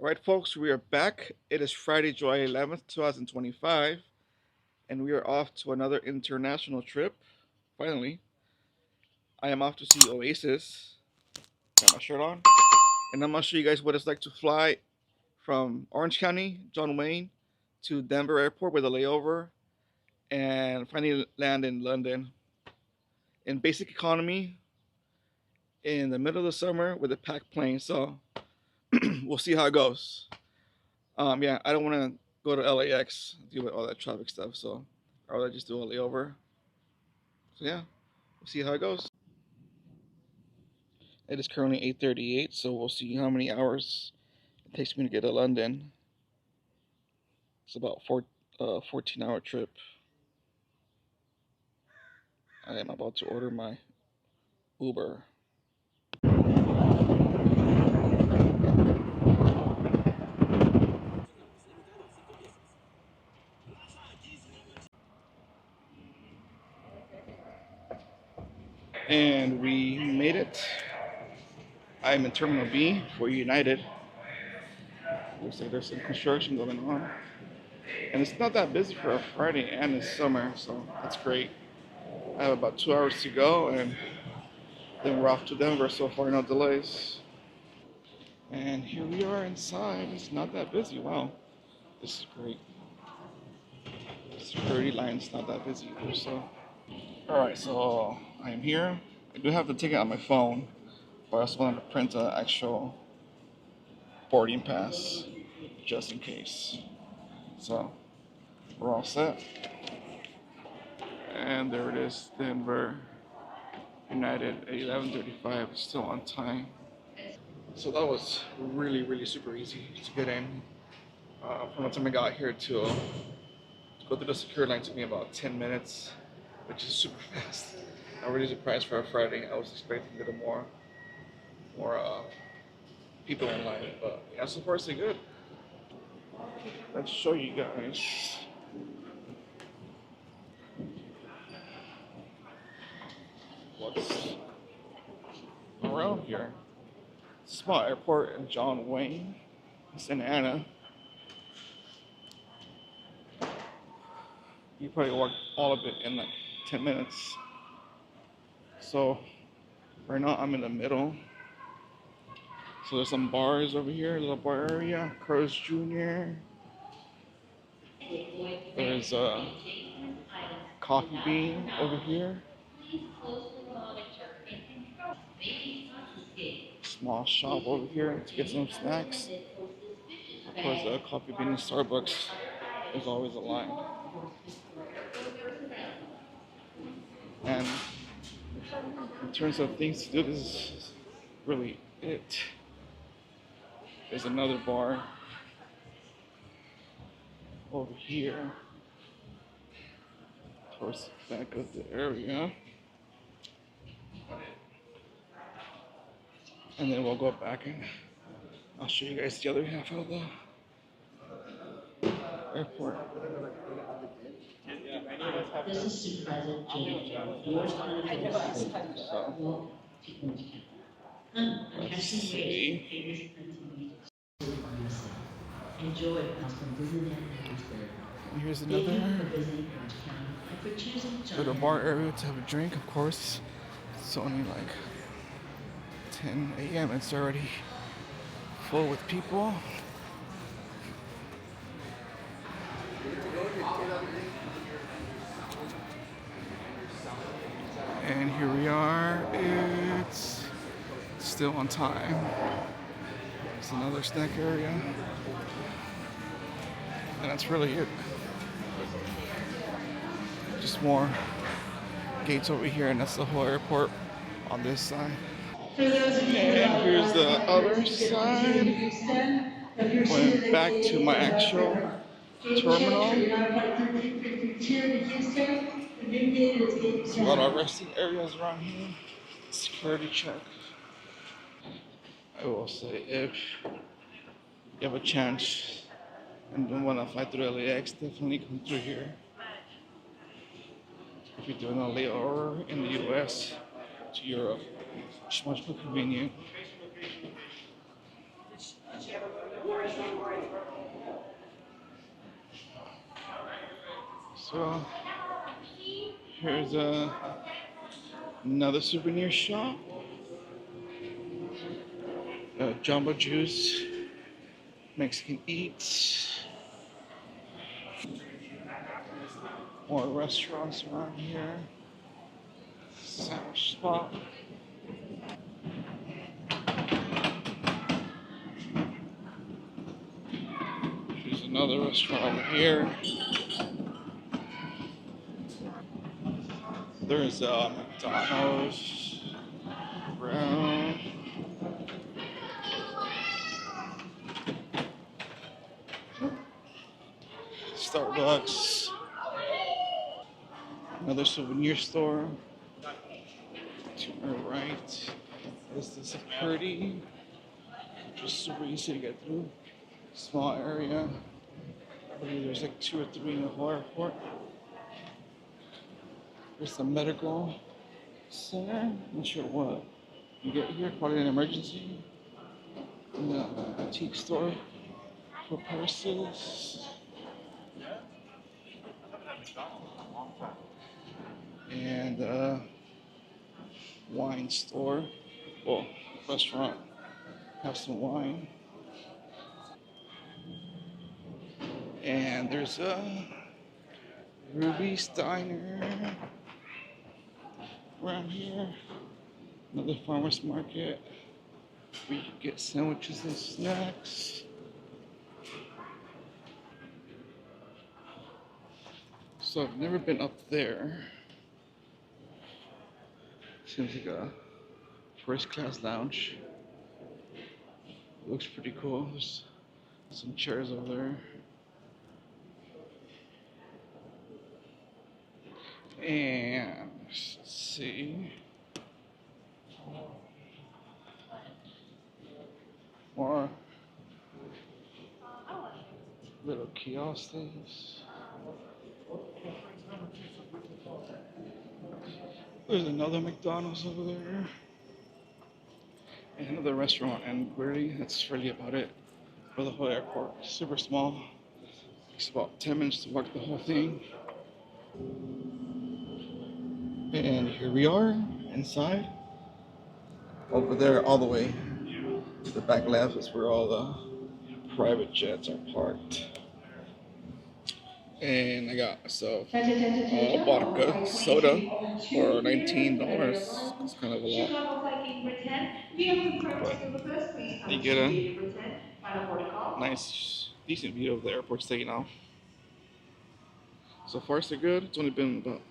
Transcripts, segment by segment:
All right, folks, we are back. It is Friday, July 11th, 2025, and we are off to another international trip. Finally, I am off to see Oasis. Got my shirt on, and I'm gonna show you guys what it's like to fly from Orange County, John Wayne, to Denver Airport with a layover, and finally land in London in basic economy in the middle of the summer with a packed plane. So we'll see how it goes. Yeah, I don't want to go to LAX, deal with all that traffic stuff. So I'd rather just do a layover. So yeah, we'll see how it goes. It is currently 8:38, so we'll see how many hours it takes me to get to London. It's about 14-hour trip. I am about to order my Uber. And we made it. I'm in Terminal B for United. Looks like there's some construction going on. And it's not that busy for a Friday and it's summer, so that's great. I have about 2 hours to go, and then we're off to Denver. So far, no delays. And here we are inside. It's not that busy. Wow, this is great. The security line's not that busy either. So, all right. So I am here. I do have the ticket on my phone, but I also wanted to print an actual boarding pass just in case. So we're all set. And there it is, Denver United at 11:35. Still on time. So that was really super easy to get in. From the time I got here to go through the security line took me about 10 minutes, which is super fast. I'm really surprised for a Friday. I was expecting a little more people in line, but yeah, so far so good. Let's show you guys what's around here. Small airport in John Wayne, Santa Ana. You probably walk all of it in like 10 minutes. So right now I'm in the middle. So there's some bars over here, a little bar area, Crows Jr. There's a coffee bean over here. Small shop over here to get some snacks. Of course, the coffee bean in Starbucks is always a line. And in terms of things to do, this is really it. There's another bar over here towards the back of the area. And then we'll go back and I'll show you guys the other half of the airport. This is Supervisor James Jones. Yours Let's see. Enjoy us from Disneyland Harrisburg. And here's Thank you another for visiting Orange County and for choosing little John bar area to have a drink, of course. It's only like 10 a.m. It's already full with people. And here we are. It's still on time. It's another snack area. And that's really it. Just more gates over here, and that's the whole airport on this side. And here's the other side. Going back to my actual terminal. See a lot of resting areas around here. Security check. I will say, if you have a chance and don't want to fly through LAX, definitely come through here. If you're doing a layover in the US to Europe, it's much more convenient. So here's another souvenir shop. Jumbo Juice, Mexican Eats. More restaurants around here. Sandwich spot. Here's another restaurant over here. There's McDonald's, Brown, Starbucks, another souvenir store. To my right is the security, which is super easy to get through. Small area. I believe there's like 2 or 3 in the whole airport. There's the medical center. Not sure what you get here. Probably an emergency. And the antique store for purses. And wine store. Well, restaurant. Have some wine. And there's a Ruby's Diner around here. Another farmer's market where you can get sandwiches and snacks. So I've never been up there. Seems like a first class lounge. Looks pretty cool. There's some chairs over there. And let's see. More little kiosk things. There's another McDonald's over there. And another restaurant, and really, that's really about it for the whole airport. Super small. It's about 10 minutes to walk the whole thing. And here we are inside. Over there, all the way to the back left is where all the private jets are parked. And I got myself a vodka soda for $19. It's kind of a Ship lot, level flight Britain. We have confirmed but still the first place you coming get to a Great Britain. Final protocol. nice, decent view of the airport taking off. So far, so good. It's only been about an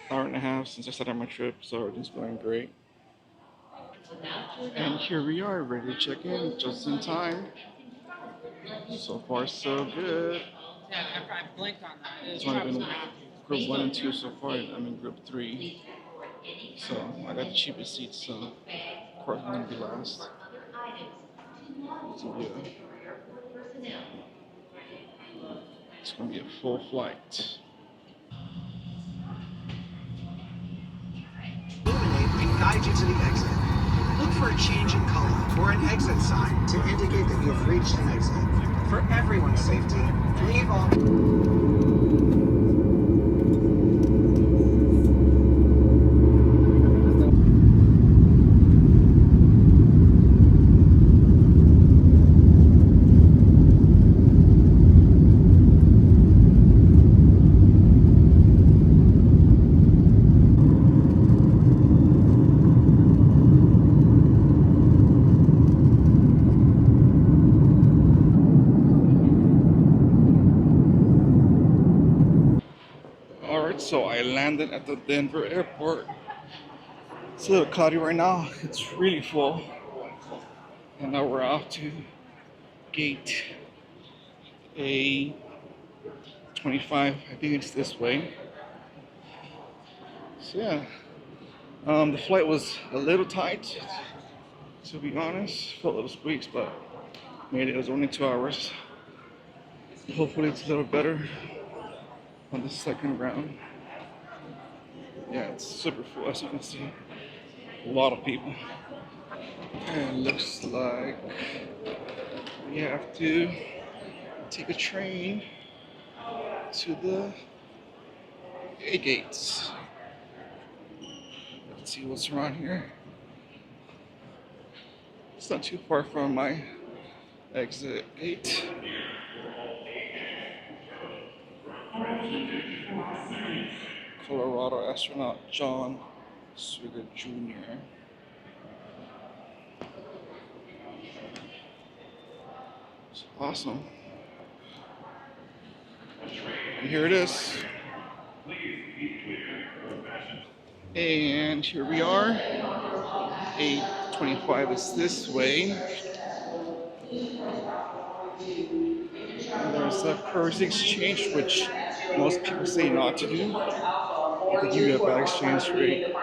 hour and a half since I started my trip, so everything's going great. And here we are, ready to check in just in time. So far, so good. Yeah, after I blinked on that, It's only been group 1 and 2 so far. I'm in group 3. So I got the cheapest seats, so of course I'm going to be last. So yeah, it's going to be a full flight. Illuminate and guide you to the exit. Look for a change in color or an exit sign to indicate that you've reached an exit. For everyone's safety, leave all... Alright, so I landed at the Denver airport. It's a little cloudy right now. It's really full. And now we're off to gate A25. I think it's this way. So yeah, the flight was a little tight, to be honest. Felt a little squeaks, but made it. It was only 2 hours. Hopefully it's a little better on the second round. Yeah, it's super full, as you can see. A lot of people. And it looks like we have to take a train to the A gates. Let's see what's around here. It's not too far from my exit gate. Colorado astronaut John Swigert Jr. It's awesome. And here it is. And here we are. 825 is this way. And there's a currency exchange, which most people say not to do. They give you a bad exchange rate.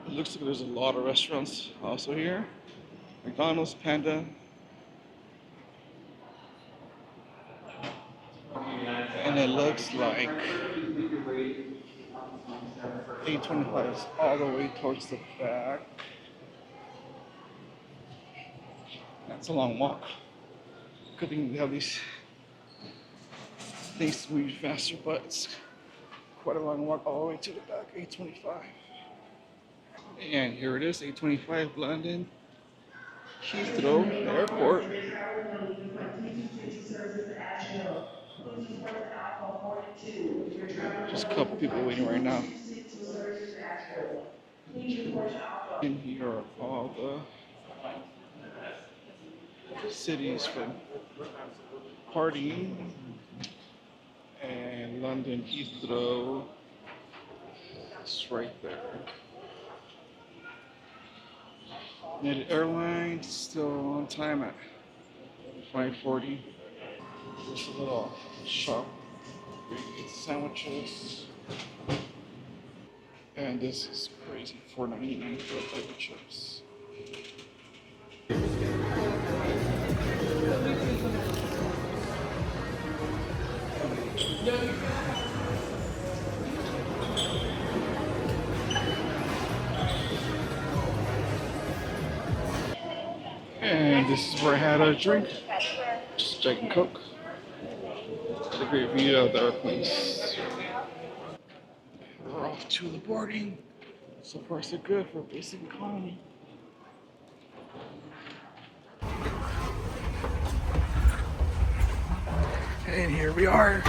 It looks like there's a lot of restaurants also here. McDonald's, Panda. And it looks like 825 is all the way towards the back. That's a long walk. Good thing they have these things to move faster, but it's quite a long walk all the way to the back, 825. And here it is, 825 London Heathrow Airport. Just a couple people waiting right now. And here are all the cities from partying. And London Heathrow is right there. United Airlines still on time at 5:40. There's a little shop where you get sandwiches. And this is crazy, $4.99 for a bag of chips. And this is where I had a drink, just Jack and Coke. Had a great view of the airplanes. We're off to the boarding. So far so good for basic economy. And here we are.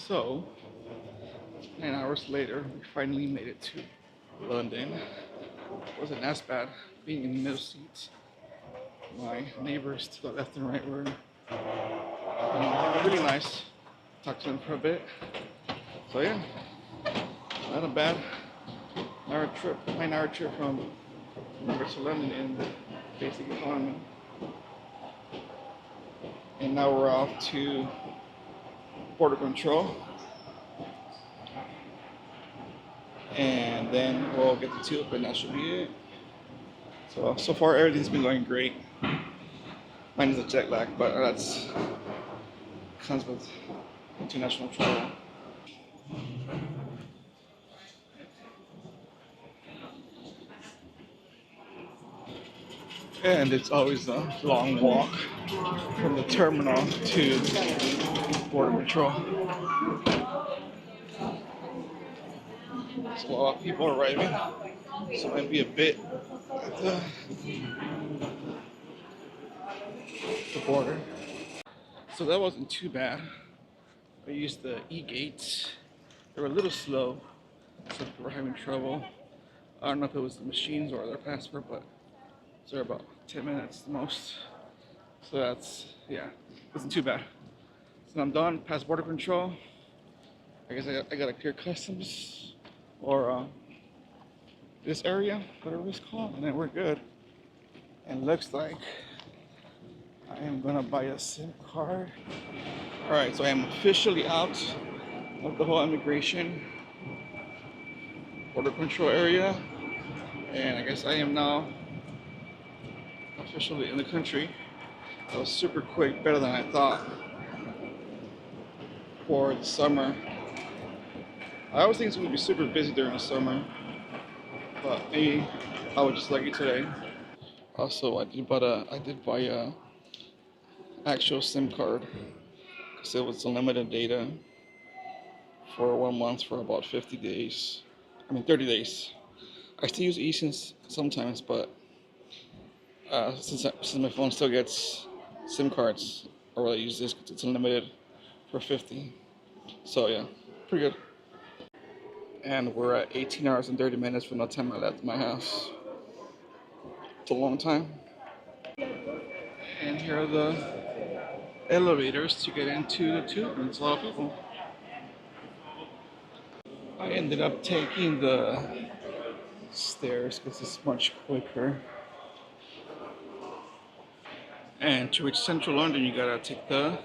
So, 9 hours later, we finally made it to London. It wasn't as bad being in the middle seat. My neighbors to the left and right were really nice. Talked to them for a bit. So yeah, not a bad 9 hour trip from Denver to London in basic economy. And now we're off to border control. And then we'll get the tube, and that should be it. So far everything's been going great. Mine is a jet lag, but that's comes with international travel. And it's always a long walk from the terminal to border patrol. There's a lot of people arriving, so it might be a bit at the border. So that wasn't too bad. I used the e-gates. They were a little slow, So people were having trouble. I don't know if it was the machines or their passport, but they're about 10 minutes the most. So that's, yeah, wasn't too bad. So I'm done, past border control. I guess I gotta clear customs or this area, whatever it's called, and then we're good. And looks like I am gonna buy a SIM card. All right, so I am officially out of the whole immigration border control area, and I guess I am now officially in the country. That was super quick, better than I thought for the summer. I always think it's gonna be super busy during the summer, but maybe I was just lucky today. Also, I did buy a actual SIM card because it was unlimited data for 1 month for about 50 days. I mean 30 days. I still use eSIMs sometimes, but since my phone still gets SIM cards, I really use this because it's unlimited for 50. So yeah, pretty good. And we're at 18 hours and 30 minutes from the time I left my house. It's a long time. And here are the elevators to get into the tube, and it's a lot of people. I ended up taking the stairs because it's much quicker. And to reach central London, you gotta take the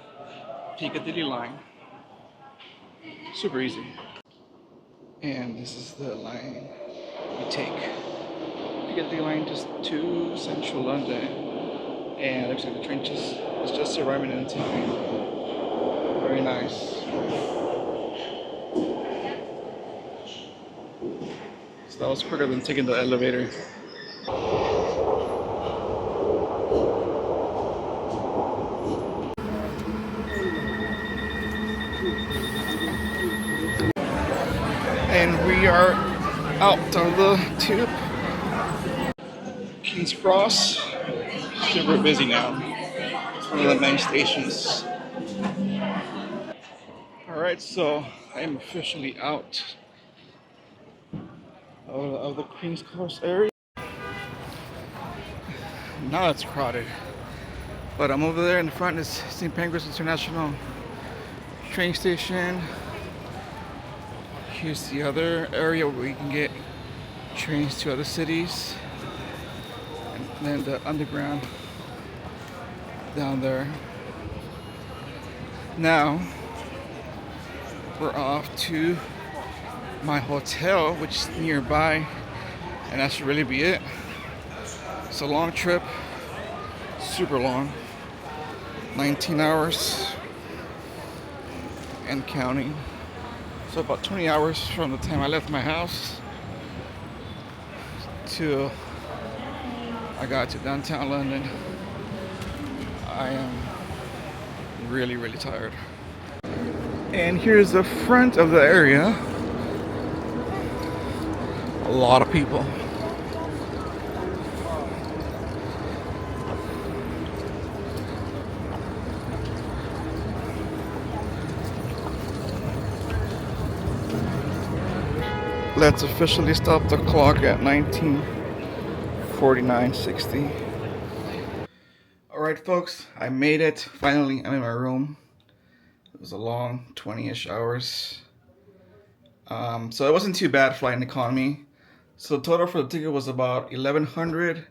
Piccadilly line. Super easy. And this is the line you take. Piccadilly line just to central London. And it looks like the train is just arriving in time. Very nice. So that was quicker than taking the elevator. And we are out of the tube. King's Cross. Super busy now. It's one of the main stations. Alright, so I am officially out of the Queen's Cross area. Now it's crowded. But I'm over there in the front is St. Pancras International train station. Here's the other area where you can get trains to other cities. And then the underground down there. Now we're off to my hotel, which is nearby, and that should really be it. It's a long trip, super long, 19 hours and counting. So about 20 hours from the time I left my house till I got to downtown London. I am really, really tired. And here's the front of the area. A lot of people. Let's officially stop the clock at 19:49:60. Alright folks, I made it. Finally, I'm in my room. It was a long 20-ish hours. So it wasn't too bad flying economy. So the total for the ticket was about $1,100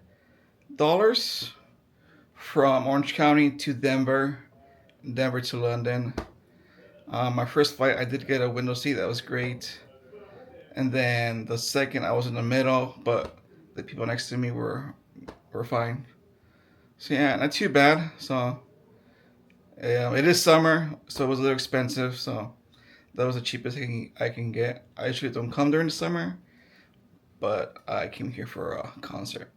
from Orange County to Denver, Denver to London. My first flight, I did get a window seat. That was great. And then the second, I was in the middle, but the people next to me were fine. So yeah, not too bad. So it is summer, so it was a little expensive. So that was the cheapest I can get. I usually don't come during the summer, but I came here for a concert.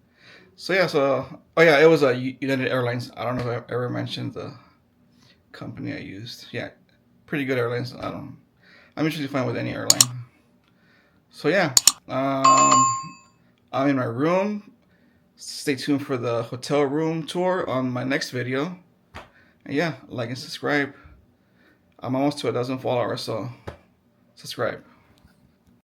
So yeah, oh yeah, it was a United Airlines. I don't know if I ever mentioned the company I used. Yeah, pretty good airlines. I'm usually fine with any airline. So yeah, I'm in my room. Stay tuned for the hotel room tour on my next video. And yeah, like and subscribe. I'm almost to 1,000 followers, so subscribe.